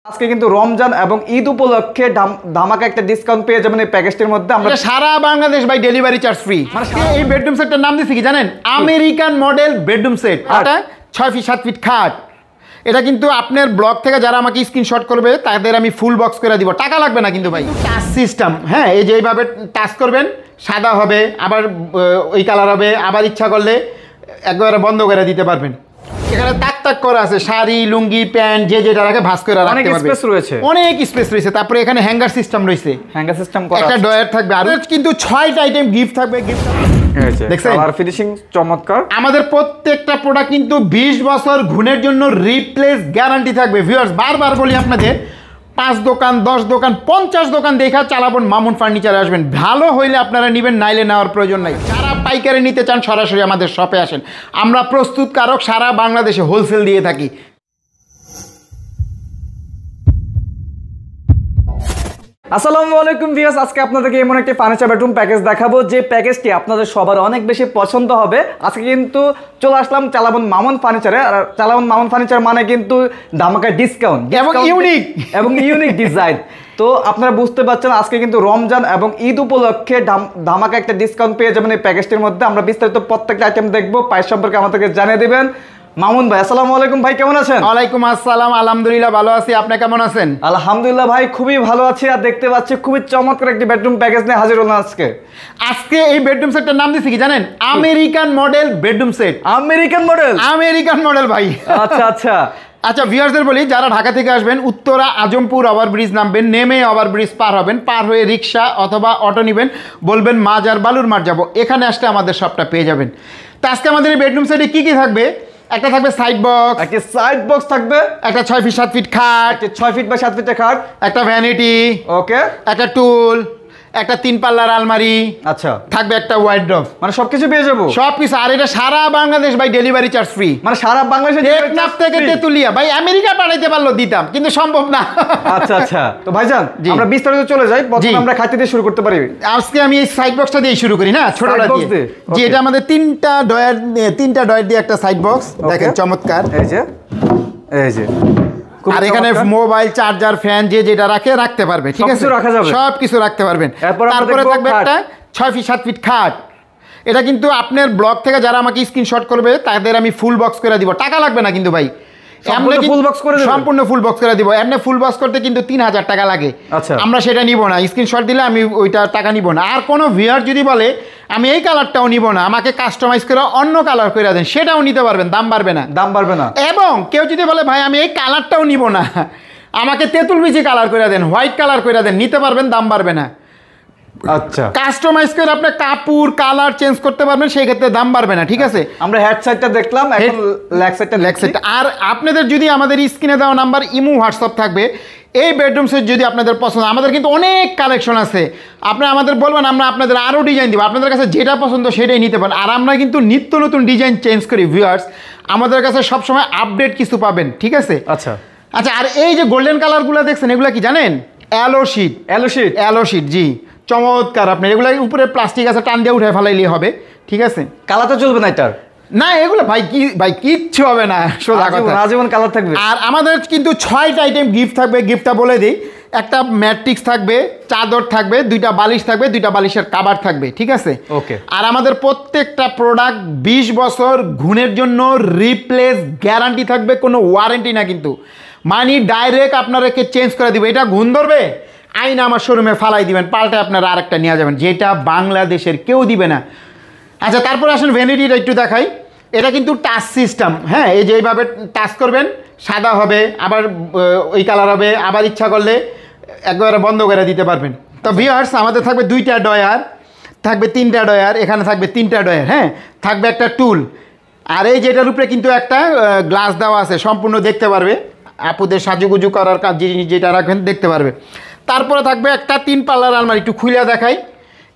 আজকে কিন্তু রমজান এবং ঈদ উপলক্ষে ধামাকা একটা ডিসকাউন্ট পেয়ে যাবেন এই প্যাকেজটির মধ্যে। আমরা সারা বাংলাদেশ ভাই ডেলিভারি চার্জ ফ্রি। এই বেডরুম সেটটার নাম দিচ্ছি কি জানেন? American model bedroom set. এটা 6 ফিট 7 ফিট খাট। এটা কিন্তু আপনার ব্লগ থেকে যারা আমাকে স্ক্রিনশট করবে তাদের আমি ফুল বক্স করে দিব, টাকা লাগবে না কিন্তু ভাই। টাচ সিস্টেম, হ্যাঁ, এই যে এইভাবে টাচ করবেন সাদা হবে, আবার ওই কালার হবে, আবার ইচ্ছা করলে একবারে বন্ধ করে দিতে পারবেন। এখানে তাক তাক করা আছে, শাড়ি লুঙ্গি প্যান্ট যে যেটা রাখে ভাঁজ করে রাখতে পারবে, স্পেস রয়েছে, অনেক স্পেস রয়েছে। তারপরে এখানে হ্যাঙ্গার সিস্টেম রয়েছে, হ্যাঙ্গার সিস্টেম করা, একটা ডয়ার থাকবে, আর কিন্তু 6টা আইটেম গিফট থাকবে। দেখছেন কালার ফিনিশিং চমৎকার। আমাদের প্রত্যেকটা প্রোডাক্ট কিন্তু 20 বছর ঘুণের জন্য রিপ্লেস গ্যারান্টি থাকবে। ভিউয়ার্স, বারবার বলি আপনাদের, 5 দোকান 10 দোকান 50 দোকান দেখা চালাবেন, মামুন ফার্নিচারে আসবেন। ভালো হইলে আপনারা নেবেন, নাইলে নেওয়ার প্রয়োজন নাই। যারা পাইকারি নিতে চান সরাসরি আমাদের শপে আসেন। আমরা প্রস্তুতকারক, সারা বাংলাদেশে হোলসেল দিয়ে থাকি। আসসালামু আলাইকুম ভিউয়ার্স, আজকে আপনাদেরকে এমন একটি ফার্নিচার বেডরুম প্যাকেজ দেখাবো যে প্যাকেজটি আপনাদের সবার অনেক বেশি পছন্দ হবে। আজকে কিন্তু চলে আসলাম চালাবন মামুন ফার্নিচারে। আর চালাবন মামুন ফার্নিচার মানে কিন্তু ধামাকা ডিসকাউন্ট এবং ইউনিক ডিজাইন। তো আপনারা বুঝতে পারছেন আজকে কিন্তু রমজান এবং ঈদ উপলক্ষে ধামাকা একটা ডিসকাউন্ট পেয়ে যাবেন এই প্যাকেজটির মধ্যে। আমরা বিস্তারিত প্রত্যেকটা আইটেম দেখবো, প্রাইস সম্পর্কে আমাদেরকে জানিয়ে দেবেন মামুন ভাই। আসসালামু আলাইকুম ভাই, কেমন আছেন? ওয়ালাইকুম আসসালাম, আলহামদুলিল্লাহ ভালো আছি। আপনি কেমন আছেন? আলহামদুলিল্লাহ ভাই, খুবই ভালো আছি। আর দেখতে পাচ্ছি খুবই চমৎকার একটি বেডরুম প্যাকেজ নিয়ে হাজির হলাম আজকে এই বেডরুম সেটটার নাম দিচ্ছি কি জানেন? American model bedroom set. American model ভাই। আচ্ছা আচ্ছা আচ্ছা, ভিউয়ার্সদের বলি, যারা ঢাকা থেকে আসবেন উত্তরা আজমপুর ওভারব্রিজ নামবেন, নেমে ওভারব্রিজ পার হবেন, পার হয়ে রিক্সা অথবা অটো নেবেন, বলবেন মাজার বালুর মাঠ যাবো, এখানে আসলে আমাদের সবটা পেয়ে যাবেন। তো আজকে আমাদের এই বেডরুম সেটে কি কি থাকবে? একটা থাকবে সাইড বক্স থাকবে, একটা 6 ফিট 7 ফিট খাট, 6 ফিট বা 7 ফিটের খাট, একটা ভ্যানিটি, ওকে, একটা টুল, একটা 3 পাল্লার আলমারি, আচ্ছা, থাকবে একটা ওয়ার্ডরোব। মানে সবকিছু পেয়ে যাবো, সবকিছু। আর এটা সারা বাংলাদেশ ভাই ডেলিভারি চার্জ ফ্রি। মানে সারা বাংলাদেশে টেকনাফ থেকে তেতুলিয়া ভাই, আমেরিকা পাঠাইতে পারলো দিতাম, কিন্তু সম্ভব না। আচ্ছা আচ্ছা, তো ভাইজান আমরা বিস্তারিত চলে যাই। প্রথমে আমরা খাইতে দিয়ে শুরু করতে পারি। আজকে আমি এই সাইড বক্সটা দিয়ে শুরু করি, না ছোটটা দিয়ে। জি, এটা আমাদের 3টা ডয়ার দিয়ে একটা সাইড বক্স, দেখেন চমৎকার। এই যে আর এখানে মোবাইল চার্জার ফ্যান যে যেটা রাখতে পারবে, ঠিক আছে, সব কিছু রাখতে পারবেন। তারপরে থাকবে একটা 6 ফিট 7 ফিট খাট। এটা কিন্তু আপনার ব্লগ থেকে যারা আমাকে স্ক্রিনশট করবে তাদের আমি ফুল বক্স করে দিব, টাকা লাগবে না কিন্তু ভাই। সম্পূর্ণ ফুল বক্স করে দিব। এমনি ফুল বক্স করতে কিন্তু 3000 টাকা লাগে। আমরা সেটা নিব না, স্ক্রিনশট দিলে আমি ওইটা টাকা নিব না। আর কোনো ভিউয়ার যদি বলে আমি এই কালারটাও নিব না, আমাকে কাস্টমাইজ করে অন্য কালার করে দেন, সেটাও নিতে পারবেন, দাম বাড়বে না। এবং কেউ যদি বলে ভাই আমি এই কালারটাও নিব না, আমাকে তেঁতুল বিচি কালার করে দেন, হোয়াইট কালার করে দেন, নিতে পারবেন, দাম বাড়বে না। আচ্ছা, কাস্টমাইজ করে আপনি কাপড় কালার চেঞ্জ করতে পারবেন, সেই ক্ষেত্রে দাম বাড়বে না, ঠিক আছে। আমরা হেড সাইডটা দেখলাম, এখন লেগ সাইডটা। আর আপনাদের যদি আমাদের স্ক্রিনে দেওয়া নাম্বার ইমো হোয়াটসঅ্যাপ থাকবে, এই বেডরুম সেট যদি আপনাদের পছন্দ, আমাদের কিন্তু অনেক কালেকশন আছে, আপনি আমাদের বলবেন, আমরা আপনাদের আরও ডিজাইন দিব, আপনাদের কাছে যেটা পছন্দ সেটাই নিতে পারেন। আর আমরা কিন্তু নিত্য নতুন ডিজাইন চেঞ্জ করি ভিউয়ার্স, আমাদের কাছে সবসময় আপডেট কিছু পাবেন, ঠিক আছে। আচ্ছা আচ্ছা, আর এই যে গোল্ডেন কালারগুলো দেখছেন, এগুলো কি জানেন? অ্যালো শিট, জি চমৎকার। আপনি এগুলো উপরে প্লাস্টিক আছে, টান দিয়ে উঠে ফেলাইলে হবে, ঠিক আছে। কালার তো চলবে না এটার? না, এগুলো ভাই কিচ্ছু হবে না, সোজা কথা, আজীবন কালার থাকবে। আর আমাদের কিন্তু 6টা আইটেম গিফট থাকবে। গিফটটা বলে দিই, একটা ম্যাট্রিক্স থাকবে, চাদর থাকবে, 2টা বালিশ থাকবে, 2টা বালিশের কাভার থাকবে, ঠিক আছে, ওকে। আর আমাদের প্রত্যেকটা প্রোডাক্ট 20 বছর ঘুণের জন্য রিপ্লেস গ্যারান্টি থাকবে, কোনো ওয়ারেন্টি না কিন্তু। মানি ডাইরেক্ট আপনারাকে চেঞ্জ করে দিবে। এটা ঘুণ ধরবে, আইন আমার শোরুমে ফালাই দিবেন, পাল্টে আপনারা আরেকটা নিয়ে যাবেন, যেটা বাংলাদেশের কেউ দিবে না। আচ্ছা, তারপরে আসেন ভ্যানিটিটা একটু দেখাই। এটা কিন্তু টাচ সিস্টেম, হ্যাঁ, এই যে এইভাবে টাচ করবেন সাদা হবে, আবার ওই কালার হবে, আবার ইচ্ছা করলে একবারে বন্ধ করে দিতে পারবেন। তো ভিউয়ার্স, আমাদের থাকবে 2টা ডয়ার, থাকবে 3টা ডয়ার, এখানে থাকবে 3টা ডয়ার, হ্যাঁ, থাকবে একটা টুল। আর এই যেটার উপরে কিন্তু একটা গ্লাস দেওয়া আছে, সম্পূর্ণ দেখতে পারবে, আপুদের সাজুগুজু করার কাজ জিনিস যেটা রাখবেন দেখতে পারবে। তারপরে থাকবে একটা 3 পাল্লার আলমারি, একটু খুলে দেখাই।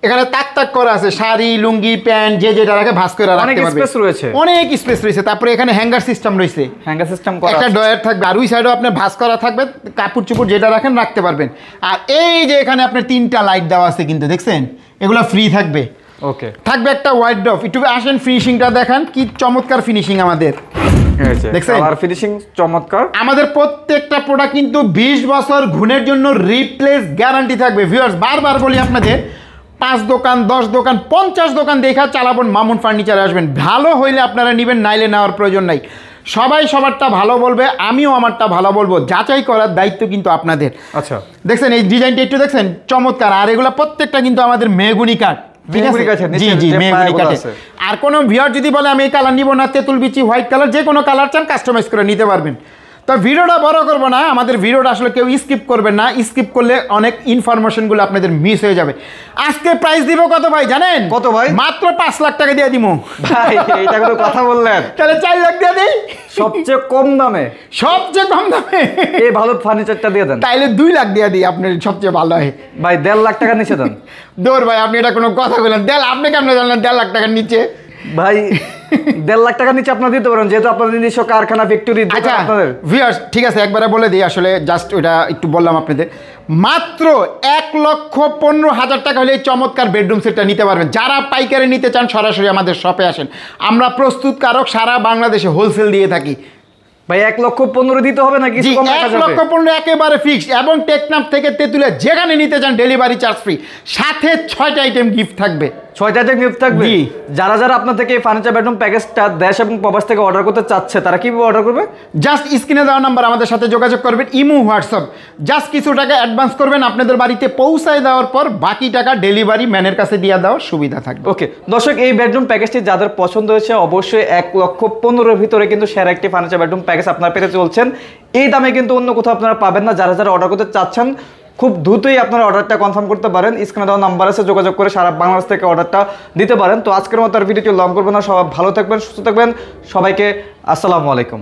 এখানে তাক তাক করা আছে, শাড়ি লুঙ্গি প্যান্ট যে যেটা রাখে ভাঁজ করে রাখতে পারবে, অনেক স্পেস রয়েছে। তারপরে এখানে হ্যাঙ্গার সিস্টেম রয়েছে, একটা ডয়ার থাকবে, আর ওই সাইডেও আপনার ভাঁজ করা থাকবে, কাপড় চুপড় যেটা রাখেন রাখতে পারবেন। আর এই যে এখানে আপনার 3টা লাইট দেওয়া আছে কিন্তু, দেখছেন, এগুলো ফ্রি থাকবে। ওকে, থাকবে একটা হোয়াইট ড্রপ। একটু আসেন ফিনিশিংটা দেখান, কি চমৎকার ফিনিশিং আমাদের, দেখছেন? কালার ফিনিশিং চমৎকার। আমাদের প্রত্যেকটা প্রোডাক্ট কিন্তু 20 বছর ঘুণের জন্য রিপ্লেস গ্যারান্টি থাকবে। ভিউয়ার্স, বারবার বলি আপনাদের, 5 দোকান 10 দোকান 50 দোকান দেখা চালাবেন, মামুন ফার্নিচারে আসবেন। ভালো হইলে আপনারা নেবেন, নাইলে নেওয়ার প্রয়োজন নাই। সবাই সবারটা ভালো বলবে, আমিও আমারটা ভালো বলবো, যাচাই করার দায়িত্ব কিন্তু আপনাদের। আচ্ছা, দেখছেন এই ডিজাইনটা একটু দেখছেন, চমৎকার। আর এগুলো প্রত্যেকটা কিন্তু আমাদের মেহগুনি কাঠ, ঠিক আছে? মেহগনি কাঠের জি নিচে জি, যে মেহগুনি পায়াগুলো কাঠে। আছে। আর কোনো ভিউয়ার যদি বলে আমি এই কালার নিব না, তেঁতুল বিচি, হোয়াইট কালার, যে কোনো কালার চান কাস্টমাইজ করে নিতে পারবেন। তো ভিডিওটা বড় করবো না, আমাদের ভিডিওটা আসলে কেউ স্কিপ করবেন না, স্কিপ করলে অনেক ইনফরমেশনগুলো আপনাদের মিস হয়ে যাবে। আজকে প্রাইস দিব কত ভাই জানেন? কত ভাই? মাত্র 5 লাখ টাকা দিয়ে দিব ভাই এটা কোনো কথা বললেন? তাহলে 4 লাখ দিয়ে দিই, সবচেয়ে কম দামে, সবচেয়ে কম দামে। এই ভালো ফার্নিচারটা দিয়ে দেন। তাইলে 2 লাখ দিয়ে দিই, আপনার সবচেয়ে ভালো হয় ভাই 1.5 লাখ টাকা নিচে দেন। দৌড় ভাই, আপনি এটা কোনো কথা বলেন? আপনি কেমন জানলেন 1.5 লাখ টাকার নিচে? ভাই 1.5 লাখ টাকা নিচে আপনারা দিতে পারেন, যেহেতু আপনাদের নিজস্ব কারখানা, ফ্যাক্টরি। আচ্ছা আপনাদের ভিউয়ার্স, ঠিক আছে, একবারে বলে দিই, আসলে জাস্ট ওইটা একটু বললাম আপনাদের। মাত্র 1,15,000 টাকা হলে এই চমৎকার বেডরুম সেটটা নিতে পারবেন। যারা পাইকারি নিতে চান সরাসরি আমাদের শপে আসেন, আমরা প্রস্তুতকারক সারা বাংলাদেশে হোলসেল দিয়ে থাকি। ভাই 1,15,000 দিতে হবে না, কিছু জি, কম রাখা যাবে? 1,15,000 একেবারে ফিক্সড। এবং টেকনাফ থেকে তেঁতুলিয়া যেখানে নিতে চান ডেলিভারি চার্জ ফ্রি, সাথে 6টা আইটেম গিফট থাকবে। 6টা গিফট থাকবে। জি। যারা যারা আপনার থেকে এই ফার্নিচার বেডরুম প্যাকেজটা দেশ এবং প্রবাস থেকে অর্ডার করতে চাচ্ছে, তারা কিভাবে অর্ডার করবে? জাস্ট স্ক্রিনে দেওয়া নাম্বার আমাদের সাথে যোগাযোগ করবেন, ইমো, হোয়াটসঅ্যাপ। জাস্ট কিছু টাকা অ্যাডভান্স করবেন, আপনাদের বাড়িতে পৌঁছায় দেওয়ার পর বাকি টাকা ডেলিভারি ম্যানের কাছে দিয়ে দেওয়ার সুবিধা থাকবে। ওকে দর্শক, এই বেডরুম প্যাকেজটি যাদের পছন্দ হয়েছে অবশ্যই 1,15,000 ভিতরে কিন্তু সেরা একটি ফার্নিচার বেডরুম প্যাকেজ আপনারা পেতে চলছেন। এই দামে কিন্তু অন্য কোথাও আপনারা পাবেন না। যারা যারা অর্ডার করতে চাচ্ছেন খুব দ্রুতই আপনারা অর্ডারটা কনফার্ম করতে পারেন। স্ক্রিনে দেওয়া নাম্বার আছে, যোগাযোগ করে সারা বাংলাদেশ থেকে অর্ডারটা দিতে পারেন। তো আজকের মতো আর ভিডিওটি লং করবো না, সবাই ভালো থাকবেন, সুস্থ থাকবেন। সবাইকে আসসালামু আলাইকুম।